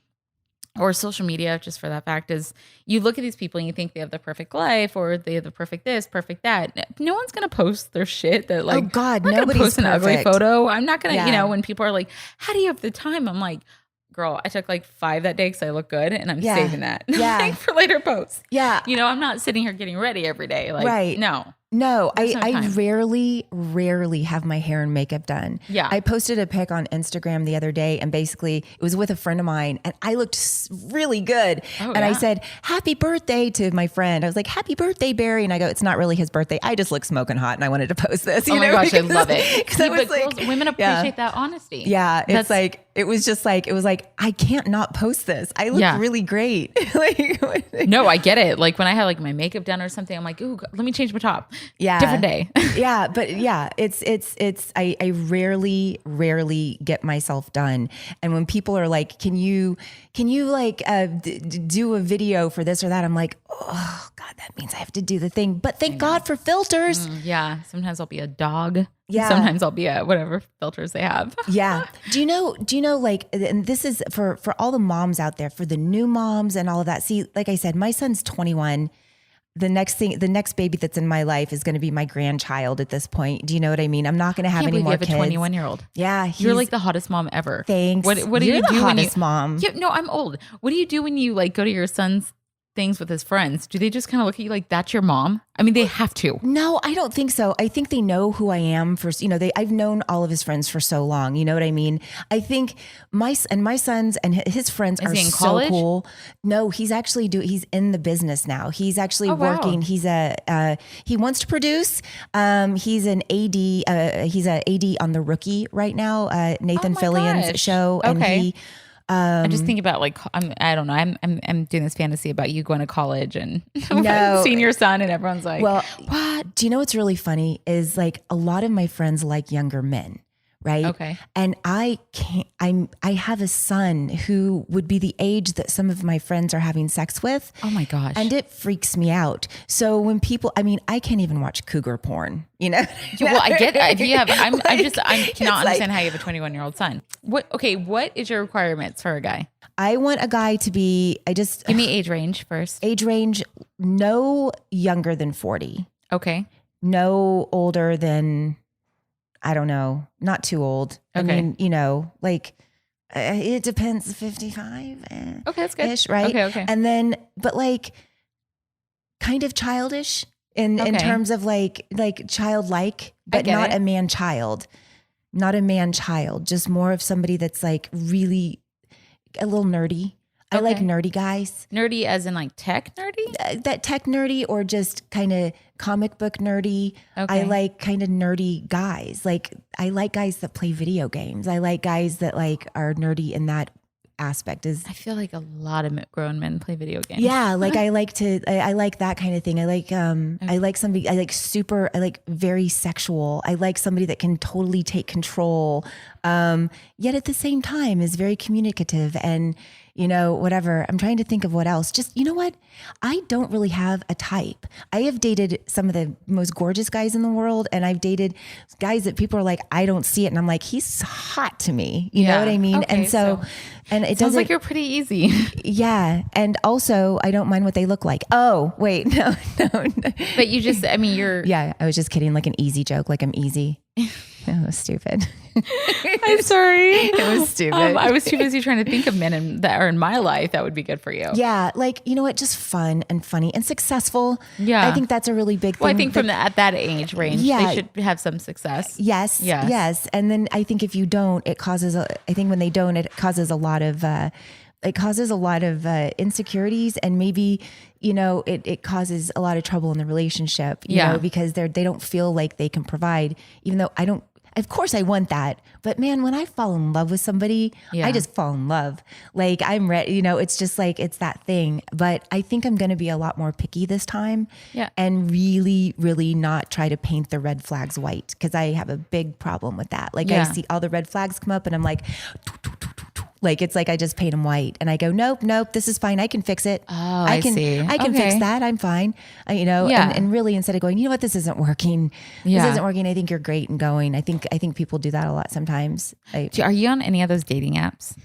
or social media, just for that fact, is you look at these people and you think they have the perfect life or they have the perfect this, perfect that. No one's going to post their shit that like, oh God, I'm not gonna nobody's post an ugly perfect. photo. I'm not going to, Yeah. when people are like, how do you have the time? I'm like, girl, I took like 5 that day because I look good and I'm Yeah. saving that Yeah. like for later posts. Yeah. I'm not sitting here getting ready every day. Like, Right. No, I time. rarely have my hair and makeup done. Yeah. I posted a pic on Instagram the other day and basically it was with a friend of mine and I looked really good. Oh, and I yeah. said, happy birthday to my friend. I was like, happy birthday, Barry. And I go, it's not really his birthday. I just look smoking hot and I wanted to post this. Oh my gosh, I love it. Because I was But like, girls, women appreciate that honesty. yeah, That's- it's like, it was like, I can't not post this. I look Yeah. really great. Like, No, I get it. Like when I have like my makeup done or something, I'm like, ooh, let me change my top. Yeah. Different day. Yeah, but yeah, I rarely get myself done. And when people are like, can you like do a video for this or that? I'm like, oh God, that means I have to do the thing. But thank God for filters. Yeah. Sometimes I'll be a dog. Yeah. Sometimes I'll be a whatever filters they have. Yeah. Do you know, like, and this is for all the moms out there, for the new moms and all of that. See, like I said, my son's 21. The next baby that's in my life is going to be my grandchild at this point. Do you know what I mean? I'm not going to have I can't any believe more you have kids. a 21-year-old. Yeah. You're like the hottest mom ever. Thanks. What do You're you the do when you hottest mom. Yeah, no, I'm old. What do you do when you like go to your son's things with his friends? Do they just kind of look at you like that's your mom? I mean, they have to. No, I don't think so. I think they know who I am for, I've known all of his friends for so long. You know what I mean? I think my sons and his friends Is are he in so college? cool. No, he's actually he's in the business now. He's actually Oh, wow. working. He's he wants to produce. He's an AD. He's a AD on The Rookie right now. Nathan Oh my Fillion's gosh. show. And Okay. I just Um, think about like I don't know. I'm doing this fantasy about you going to college and No. seeing your son, and everyone's like, Well, what? do you know what's really funny is like a lot of my friends like younger men, right? Okay. And I have a son who would be the age that some of my friends are having sex with. Oh my gosh. And it freaks me out. So when people, I can't even watch cougar porn, Well, I get if you have. I it's cannot like- understand how you have a 21-year-old son. What is your requirements for a guy? I want a guy to be, Give me age range first. age range, no younger than 40, Okay. no older than, I don't know, not too old. Okay. I mean, like it depends, 55. Okay, that's good. Ish, right? Okay. And then, but like kind of childish in Okay. terms of like childlike, but get not it. a man child, just more of somebody that's like really a little nerdy. I like Okay. nerdy guys. Nerdy as in like tech nerdy? That tech nerdy or just kind of comic book nerdy. Okay. I like kind of nerdy guys. Like I like guys that play video games. I like guys that like are nerdy in that aspect. I feel like a lot of grown men play video games. Yeah, like I like that kind of thing. I like I like very sexual. I like somebody that can totally take control. Yet at the same time is very communicative and whatever. I'm trying to think of what else. Just, you know what? I don't really have a type. I have dated some of the most gorgeous guys in the world, and I've dated guys that people are like, I don't see it. And I'm like, he's hot to me. You know Yeah. what I mean? Okay, and so, and it Sounds doesn't, like you're pretty easy. yeah. And also I don't mind what they look like. Oh, wait, no. But you just, I mean, you're. Yeah. I was just kidding. Like an easy joke. Like I'm easy. That was stupid. I'm sorry. It was stupid. I was too busy trying to think of men that are in my life that would be good for you. Yeah, like, you know what? Just fun and funny and successful. Yeah. I think that's a really big thing. Well, I think from at that age range, Yeah. they should have some success. Yes. Yes. Yes. And then I think if you don't, I think when they don't, it causes a lot of, insecurities, and maybe, it causes a lot of trouble in the relationship, you Yeah. know, because they don't feel like they can provide, even though of course I want that. But man, when I fall in love with somebody, Yeah. I just fall in love. Like I'm ready, you know, it's just like, it's that thing. But I think I'm going to be a lot more picky this time. Yeah. And really, really not try to paint the red flags white, because I have a big problem with that. Like I Yeah. see all the red flags come up and I'm like, it's like I just paint them white and I go, nope, this is fine. I can fix it. I can see. I can fix Okay. that. I'm fine. You know, Yeah. and really instead of going, you know what, this isn't working. Yeah. This isn't working. I think you're great and going. I think people do that a lot sometimes. Are you on any of those dating apps?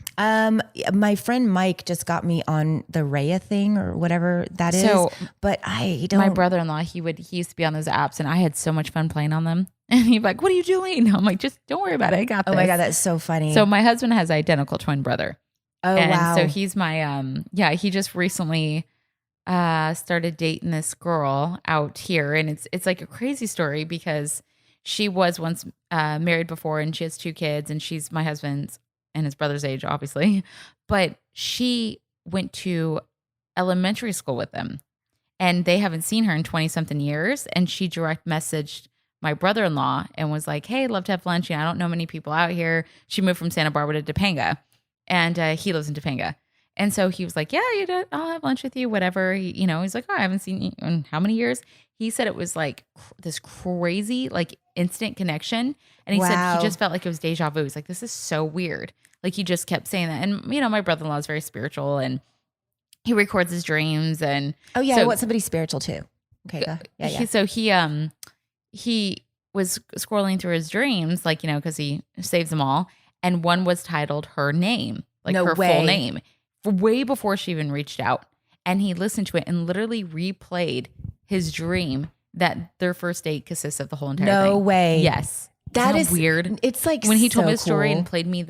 My friend Mike just got me on the Raya thing or whatever that is, So, but I don't. My brother-in-law, he used to be on those apps, and I had so much fun playing on them. And he'd be like, "What are you doing?" I'm like, "Just don't worry about it. I got this." Oh my God, that's so funny. So my husband has an identical twin brother. oh And wow. so he's my he just recently started dating this girl out here, and it's like a crazy story because she was once married before, and she has 2 kids, and she's my husband's and his brother's age, obviously. But she went to elementary school with them, and they haven't seen her in 20 something years, and she direct messaged my brother-in-law and was like, "Hey, love to have lunch. You know, I don't know many people out here." She moved from Santa Barbara to Topanga, and he lives in Topanga. And so he was like, "Yeah, I'll have lunch with you, whatever." He's like, "Oh, I haven't seen you in how many years?" He said it was like this crazy, like instant connection. And he said Wow. he just felt like it was deja vu. He's like, "This is so weird." Like he just kept saying that. And, my brother-in-law is very spiritual, and he records his dreams. And oh yeah, so I want somebody spiritual too. Okay. Yeah. he was scrolling through his dreams, like, because he saves them all. And one was titled her name, like No her way. full name, way before she even reached out. And he listened to it and literally replayed his dream that their first date consists of the whole entire thing. No way. Yes. That Isn't is weird. It's like When he told me so the story cool. and played me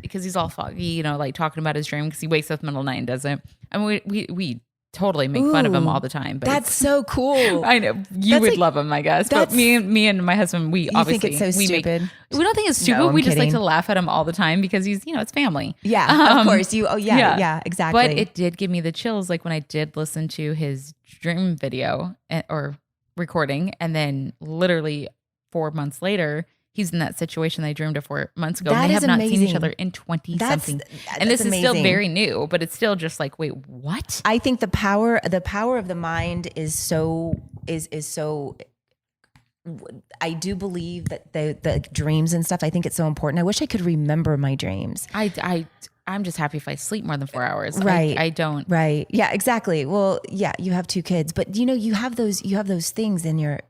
because he's all foggy, like talking about his dream because he wakes up in the middle of the night and doesn't. I mean, we totally make fun of him Ooh, all the time. But That's so cool. I know you That's would like- love him, I guess. But me and my husband, we You obviously think it's so we stupid? we don't think it's stupid. No, I'm we just like kidding. to laugh at him all the time because he's it's family. Yeah, of course. Yeah, exactly. But it did give me the chills, like when I did listen to his dream video or recording, and then literally 4 months later, he's in that situation they dreamed of 4 months ago. That And they is have not seen each amazing. other in 20 That's- something. that's And this is still amazing. very new, but it's still just like, wait, what? I think the power of the mind is so. I do believe that the dreams and stuff. I think it's so important. I wish I could remember my dreams. I'm just happy if I sleep more than 4 hours. Right. I don't. Right. Yeah. Exactly. Well. Yeah. You have 2 kids, but you have those things in your.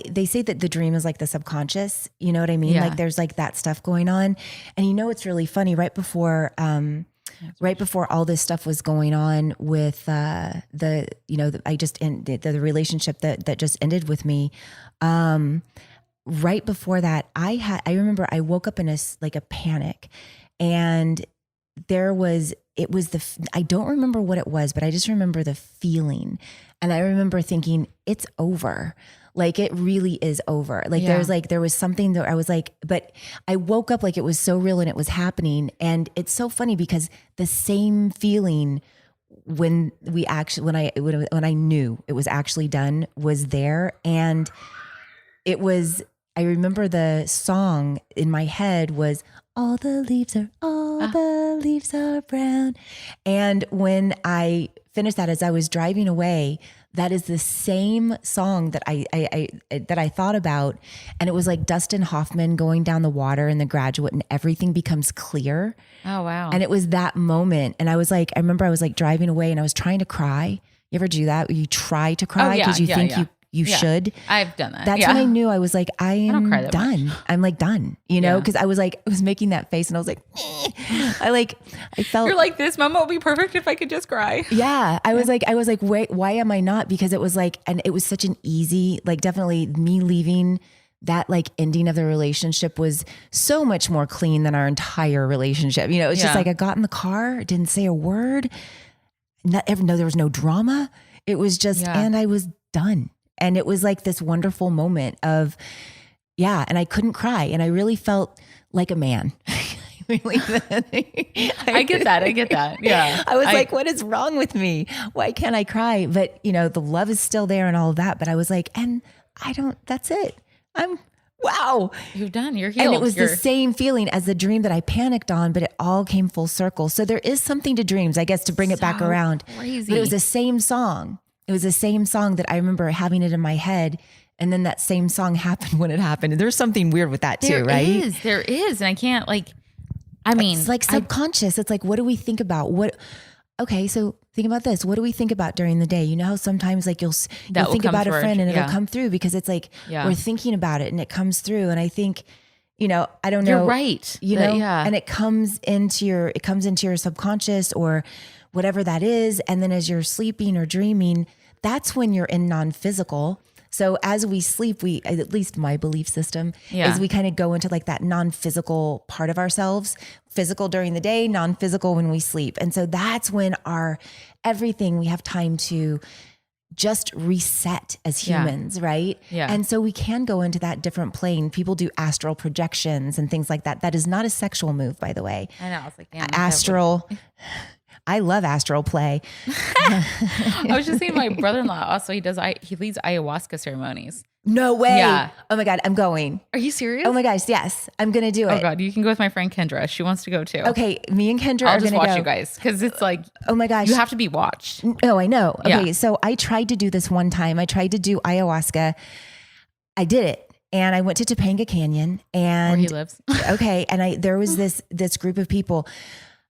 They say that the dream is like the subconscious. You know what I mean? Yeah. Like there's like that stuff going on, and it's really funny. Right before all this stuff was going on with I just ended the relationship that just ended with me. Right before that, I remember I woke up in a panic, and I don't remember what it was, but I just remember the feeling, and I remember thinking it's over. Like it really is over. Like Yeah. there was something that I was like, but I woke up like it was so real and it was happening. And it's so funny because the same feeling when I knew it was actually done was there. And I remember the song in my head was all the leaves are brown. And when I finished that, as I was driving away, that is the same song that I thought about. And it was like Dustin Hoffman going down the water in The Graduate and everything becomes clear. Oh, wow. And it was that moment. And I remember I was like driving away and I was trying to cry. You ever do that? Where you try to cry because you think you Yeah. should. I've done that. That's yeah. when I knew I was like, I don't am cry that done. much. I'm like done, Yeah. because I was making that face and I was like, I felt You're like, this moment would be perfect if I could just cry. yeah. I was like, wait, why am I not? Because it was like, and it was such an easy, definitely me leaving that ending of the relationship was so much more clean than our entire relationship. It's just Yeah. I got in the car, didn't say a word. No, there was no drama. It was just, Yeah. and I was done. And it was like this wonderful moment of, and I couldn't cry. And I really felt like a man. Really, I get that. Yeah. I was like, what is wrong with me? Why can't I cry? But the love is still there and all of that. But I was like, and that's it. wow. You're done. You're healed. And it was the You're- same feeling as the dream that I panicked on, but it all came full circle. So there is something to dreams, I guess, to bring it back So around. crazy. But it was the same song. It was the same song that I remember having it in my head. And then that same song happened when it happened. And there's something weird with that too, right? There is. And I can't I mean, It's like subconscious. It's like, what do we think about? Okay, so think about this. What do we think about during the day? You know how sometimes like you'll will think come about a through. friend and it'll Yeah. come through because it's like Yeah. we're thinking about it and it comes through. And I think, I don't know. You're right. You know, Yeah. and it comes into your subconscious or whatever that is. And then as you're sleeping or dreaming, that's when you're in non-physical. So as we sleep, at least my belief system Yeah. is we kind of go into like that non-physical part of ourselves, physical during the day, non-physical when we sleep. And so that's when everything we have time to just reset as Yeah. humans, right? Yeah. And so we can go into that different plane. People do astral projections and things like that. That is not a sexual move, by the way. I know. I was like, damn, Astral. I love astral play. I was just seeing my brother-in-law also. He leads ayahuasca ceremonies. No way. Yeah. Oh my God, I'm going. Are you serious? Oh my gosh, yes, I'm going to do it. Oh God, you can go with my friend Kendra. She wants to go too. Okay, me and Kendra I'll are just going to watch go. you guys because it's like Oh my gosh. you have to be watched. Oh, I know. Okay, Yeah. so I tried to do this one time. I tried to do ayahuasca. I did it. And I went to Topanga Canyon and Where he lives. okay. And there was this group of people.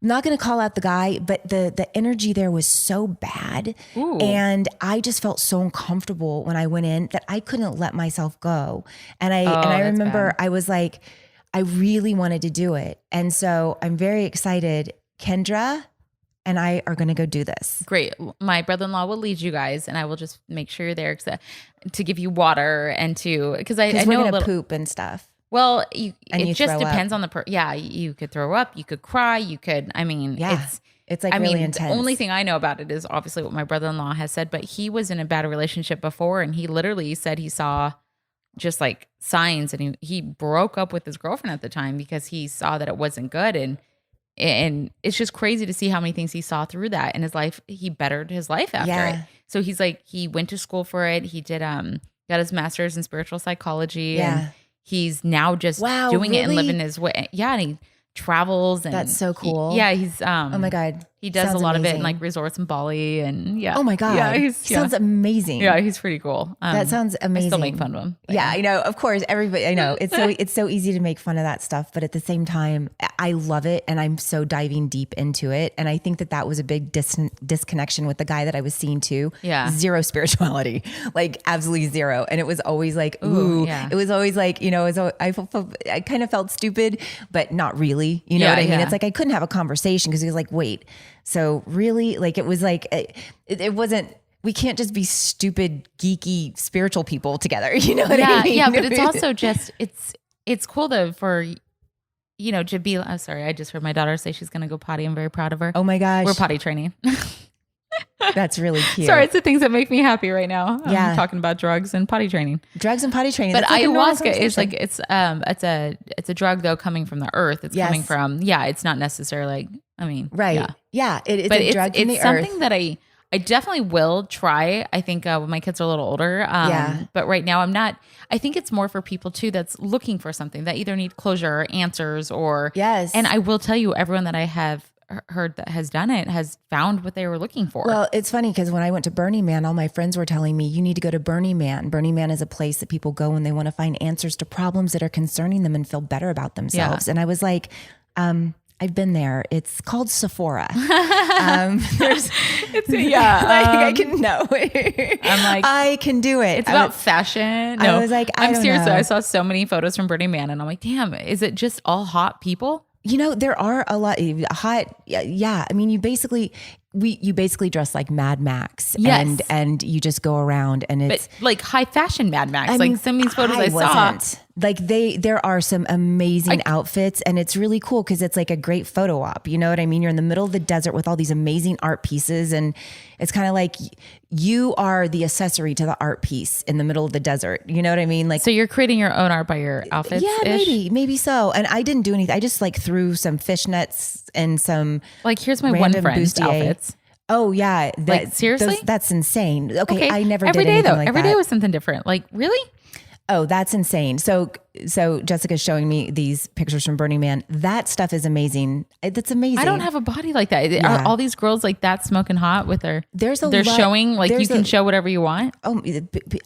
I'm not going to call out the guy, but the energy there was so bad. Ooh. And I just felt so uncomfortable when I went in that I couldn't let myself go. And I that's remember bad. I was like, I really wanted to do it. And so I'm very excited. Kendra and I are going to go do this. Great. My brother-in-law will lead you guys, and I will just make sure you're there to give you water and because I Because know we're a going to little. poop and stuff. Well, And it you just throw depends up. on the yeah. You could throw up, you could cry, you could. I mean, Yeah. It's like I really mean, intense. the only thing I know about it is obviously what my brother-in-law has said, but he was in a bad relationship before, and he literally said he saw just like signs, and he broke up with his girlfriend at the time because he saw that it wasn't good, and it's just crazy to see how many things he saw through that in his life. He bettered his life after Yeah. it. So he's like, he went to school for it. He did got his master's in spiritual psychology, Yeah. and he's now just Wow, doing it and really? living his way. Yeah, and he travels, and That's so cool. he's Oh my God. he does Sounds a lot of it amazing. in like resorts in Bali, and yeah. Oh my God. Yeah, Sounds amazing. yeah, he's pretty cool. That sounds amazing. I still make fun of him. but Yeah, I know. Of course, everybody. I know it's so easy to make fun of that stuff, but at the same time, I love it, and I'm so diving deep into it. And I think that was a big disconnection with the guy that I was seeing too. Yeah. Zero spirituality, like absolutely zero. And it was always like, ooh, yeah. it was always like, I kind of felt stupid, but not really. You know Yeah, what I mean? yeah. It's like I couldn't have a conversation because he was like, wait, so really, like it was like it wasn't. We can't just be stupid, geeky, spiritual people together. You know what yeah, I mean? yeah, but it's also just it's cool to to be. I'm sorry, I just heard my daughter say she's gonna go potty. I'm very proud of her. Oh my gosh. We're potty training. That's really cute. Sorry, it's the things that make me happy right now. Yeah. I'm talking about drugs and potty training. Drugs and potty training. But That's like a normal ayahuasca is like conversation. it's a drug though coming from the earth. It's Yes. coming from it's not necessarily right. Yeah. Yeah. It's But a drug from it's the something earth. that I definitely will try. I think when my kids are a little older. Yeah. But right now I'm not. I think it's more for people too that's looking for something that either need closure or answers or Yes. And I will tell you, everyone that I have heard that has done it has found what they were looking for. Well, it's funny because when I went to Burning Man, all my friends were telling me, you need to go to Burning Man. Burning Man is a place that people go when they want to find answers to problems that are concerning them and feel better about themselves. Yeah. And I was like, I've been there. It's called Sephora. Like, I can know. I'm like, I can do it. it's about fashion. I was like, I I'm don't seriously. know. I saw so many photos from Burning Man, and I'm like, damn, is it just all hot people? There are a lot hot. Yeah. I mean, you basically dress like Mad Max Yes. and you just go around and it's But like high fashion Mad Max. I like mean, some of these photos I saw. wasn't. Like there are some amazing outfits and it's really cool because it's like a great photo op. You know what I mean? You're in the middle of the desert with all these amazing art pieces and it's kind of like you are the accessory to the art piece in the middle of the desert. You know what I mean? Like, So you're creating your own art by your outfits. yeah, maybe so. And I didn't do anything. I just like threw some fishnets and some Like here's my one random friend's bustier. outfits. Oh yeah. Like, seriously? That's insane. Okay. I never every did day anything though. like Every that. day was something different. Like really? Oh, that's insane. So Jessica's showing me these pictures from Burning Man. That stuff is amazing. That's amazing. I don't have a body like that. Yeah. Are all these girls like that smoking hot with their? They're showing like you can show whatever you want. Oh,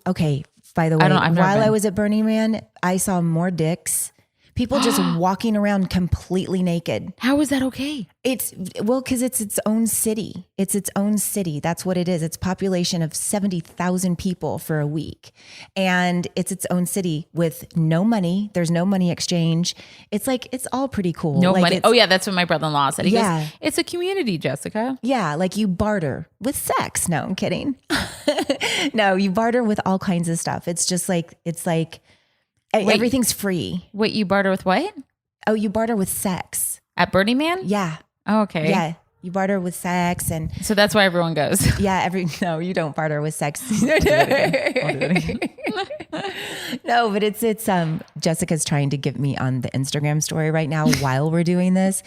okay. By the way, I've never while I been. was at Burning Man, I saw more dicks. People just walking around completely naked. How is that okay? Because it's its own city. It's its own city. That's what it is. It's population of 70,000 people for a week. And it's its own city with no money. There's no money exchange. It's all pretty cool. No Like, money. it's- Oh yeah, that's what my brother-in-law said. He Yeah. goes, it's a community, Jessica. Yeah, like you barter with sex. No, I'm kidding. No, you barter with all kinds of stuff. It's just everything's free. Wait, you barter with what? Oh, you barter with sex. At Burning Man? Yeah. Oh, okay. Yeah. You barter with sex and So that's why everyone goes. yeah, no, you don't barter with sex. No, but it's Jessica's trying to get me on the Instagram story right now while we're doing this.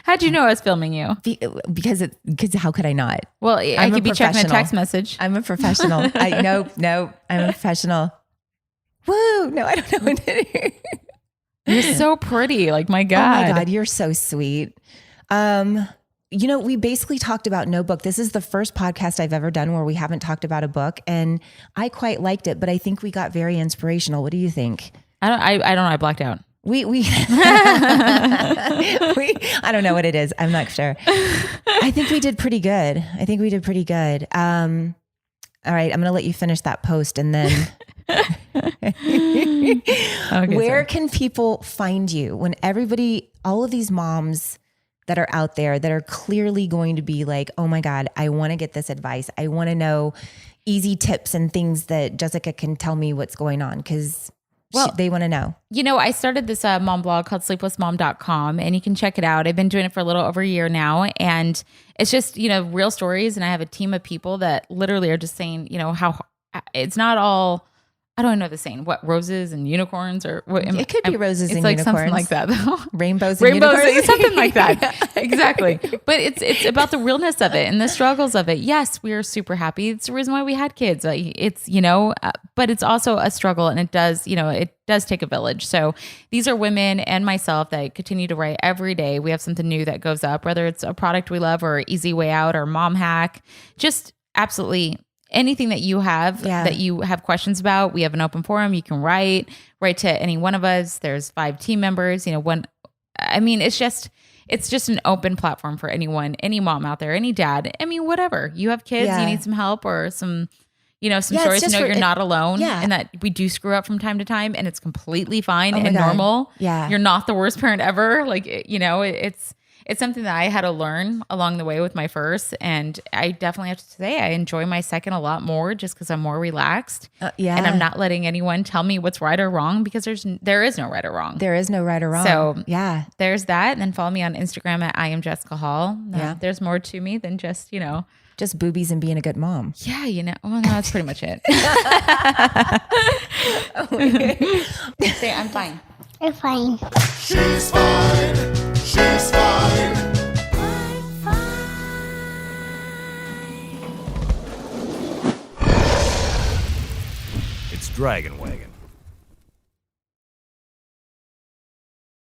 How'd you know I was filming you? Because how could I not? Well, I I'm a could be checking a professional. text message. I'm a professional. No, I'm a professional. Woo! No, I don't know what to do. You're so pretty. Like, my Oh God. my God, you're so sweet. We basically talked about no book. This is the first podcast I've ever done where we haven't talked about a book, and I quite liked it, but I think we got very inspirational. What do you think? I don't know. I blacked out. We I don't know what it is. I'm not sure. I think we did pretty good. All right, I'm going to let you finish that post and then Okay, where sorry. can people find you when all of these moms that are out there that are clearly going to be like, oh my God, I want to get this advice. I want to know easy tips and things that Jessica can tell me what's going on because they want to know. I started this mom blog called sleeplessmom.com, and you can check it out. I've been doing it for a little over a year now, and it's just, real stories. And I have a team of people that literally are just saying, how it's not all, I don't know the saying, what, roses and unicorns or what? It could be roses and it's like unicorns. something like that though. Rainbows and Rainbows, unicorns. something like that. Exactly. But it's about the realness of it and the struggles of it. Yes, we are super happy. It's the reason why we had kids. It's, but it's also a struggle, and it does take a village. So these are women and myself that continue to write every day. We have something new that goes up, whether it's a product we love or easy way out or mom hack, just absolutely anything that you have that you have questions about. We have an open forum. You can write to any one of us. There's 5 team members, it's just an open platform for anyone, any mom out there, any dad. Whatever. You have kids, you need some help or some, some stories to know you're not alone and that we do screw up from time to time, and it's completely fine and normal. Yeah. You're not the worst parent ever. It's something that I had to learn along the way with my first. And I definitely have to say I enjoy my second a lot more just because I'm more relaxed. And I'm not letting anyone tell me what's right or wrong because there is no right or wrong. There is no right or wrong. So yeah, there's that. And then follow me on Instagram at I am Jessica Hall. There's more to me than just, just boobies and being a good mom. Yeah, well, no, that's pretty much it. Say, I'm fine. I'm fine. She's fine. She's fine. It's Dragon Wagon.